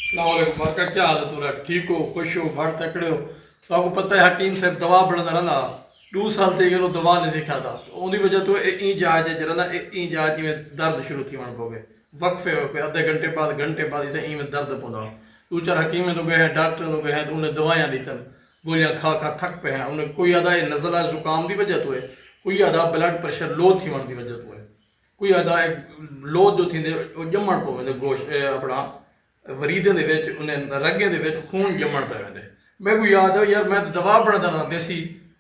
अस्सलाम वालेकुम मार्का, क्या हाल है तुरा? ठीक हो, खुश हो, बड़ तकड़े हो? तो आपको पता है हकीम साहब दवा बनता रहना 2 साल तक वो दवा नहीं सीखा था। तो उनकी वजह तो ई जहाज जरा ना ई जहाज में दर्द शुरू थी वण पवे वक्फे वक्फे आधे घंटे बाद इतने ई में दर्द पौंदा। दो चार हकीम तो गए हैं, डॉक्टर तो गए हैं, तो उन्हें दवाइयाँ दी गोलियाँ खा खा थक पे हैं। उन्हें कोई आधा नज़ला जुकाम की वजह तो है, कोई आधा ब्लड प्रेशर लो थी वण की वजह तो है, कोई आधा लो जो थी जमण पवे गोश्त अपना वरीदे दे विच उन्हें रगे दे विच खून जमण पे वेंदे। मैं को याद है यार, मैं तो दवा बनदा ना देसी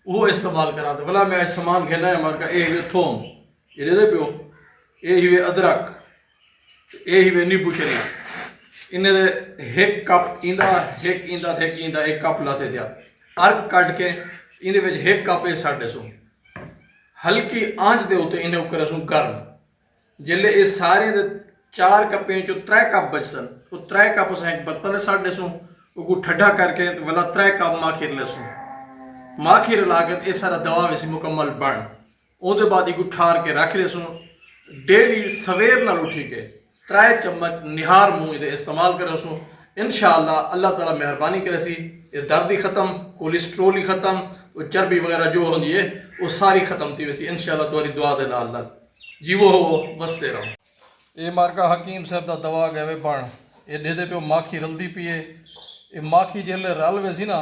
वो इस्तेमाल करा तो भला मैं सामान घेना है मार का ए थोम ये दे पियो, ए ही वे अदरक, ए ही वे नींबू शरीफ, इन्हें एक कप इंदा एक कप लाते दिया अर्क कट के इन्हें विच एक कप ए साढ़े सौ हल्की आंच दे उत्ते इन्हें उकर सू गर्म जिले ये सारे दे 4 कपें चो 3 कप बचसन तो 3 कप अस एक बर्तन साढ़े सू वो ठंडा करके वाला 3 कप माखीर लसूं माखीर ला के ये सारा दवा वैसे मुकम्मल बन उसके बाद एक ठार के रख लेसूं। डेली सवेर नाल उठी के 3 चम्मच निहार मुँह ये इस्तेमाल करसूं। इंशाअल्लाह अल्लाह ताला मेहरबानी करे सी ये दर्द ही ख़त्म, कोलेस्ट्रोल ही ख़त्म, वो चर्बी वगैरह जो होती है वो सारी ख़त्म थी वैसी इंशाअल्लाह तुम्हारी दुआ दे नाल जीवो हो वसते रहो। ये मार्का हकीम साहब का दवा गए बन ये दे पे माखी रलती पी है। ये माखी जिले रल वैसी ना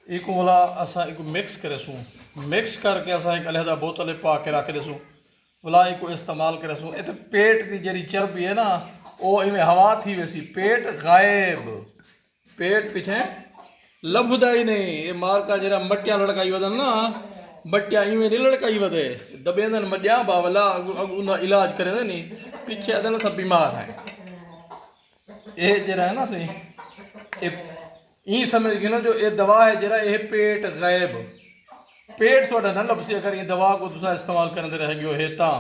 एक वाला असा एक मिक्स करेसूँ, मिक्स करके असा एक अलहदा बोतल पा के रख देसूँ वाला एक इस्तेमाल करेसूँ। ये तो पेट की जरी चर्बी है ना वो इवें हवा थी वैसी पेट गायब, पेट पीछे लभदा ही नहीं। ये मार्का जरा मटिया लड़काई वदन ना मटिया इवें नहीं लड़काई वधे दबेंदन मटिया बावला उनका इलाज करे नहीं पीछे अदन सब बीमार है। ये जरा है ना सही ये समझ गए ना जो ये दवा है जरा ये पेट गायब पेट थोड़ा ना लभसी अगर ये दवा को तुसा इस्तेमाल करते रह गयो है ता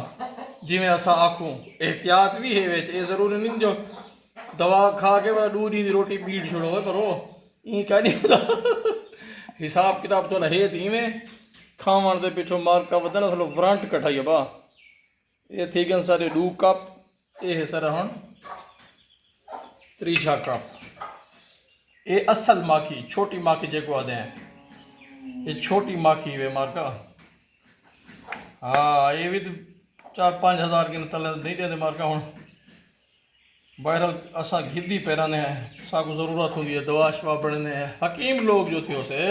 जिमें असा आखूँ एहतियात भी है विच ये जरूरी नहीं जो दवा खा के वाला दूधी की रोटी पीट छोड़ो है पर वो ये क्या नहीं होता हिसाब किताब तो है इवें खावन के पिछों मार्का वधन थोड़ा वरंट कटाई बा ये थी गए सारे 2 कप ये है सर हम 3 कप ये असल माखी छोटी माखी जो आदे हैं ये छोटी माखी वे मार्का। हाँ ये भी 4-5 हज़ार की तले नहीं देते मार्का हूँ बहरहाल असा गिद्दी पैराने हैं साकू ज़रूरत होती है दवा शवा बनने हैं। हकीम लोग जो थे उसे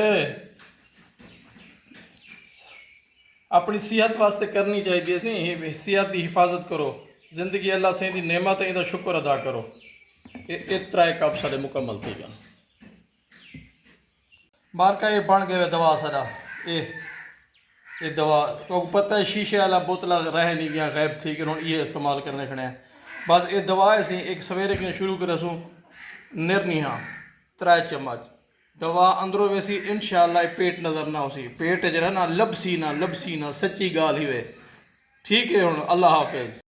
अपनी सेहत वास्ते करनी चाहिए सी सेहत की हिफाजत करो जिंदगी अल्लाह से दी नेमत है शुक्र अदा करो। ये 3 कप सारे मुकम्मल थी गए मार्का ये बन गए दवा सारा ये दवा तो पता है शीशे वाला बोतल रह नहीं गया गायब थी कि ये इस्तेमाल करने खड़े हैं बस ये दवा ऐसी एक सवेरे के शुरू करसूँ निर्नी हाँ 3 चम्मच दवा अंदरों वैसी इंशाअल्लाह पेट नज़र ना उसी पेट जरा ना लबसी ना सच्ची गाल ही वे ठीक है। हूँ अल्लाह हाफिज़।